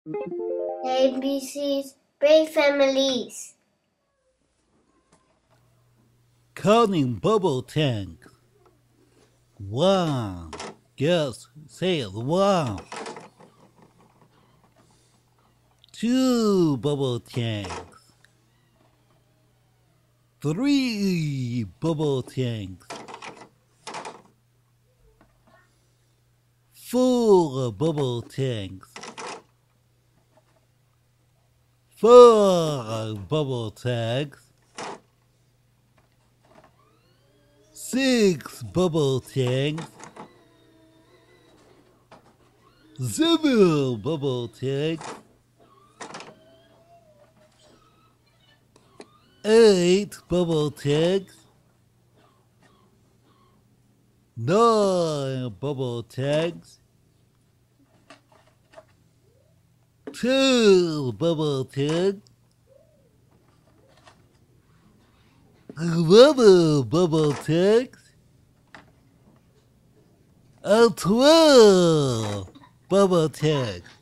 ABC's Brave Families. Counting bubble tanks. 1. Yes, say it. 1. 2 bubble tanks. 3 bubble tanks. 4 bubble tanks. 5 bubble tanks. 6 bubble tanks. 7 bubble tanks. 8 bubble tanks. 9 bubble tanks. 10 bubble tanks. 11 bubble tanks. And 12 bubble tanks.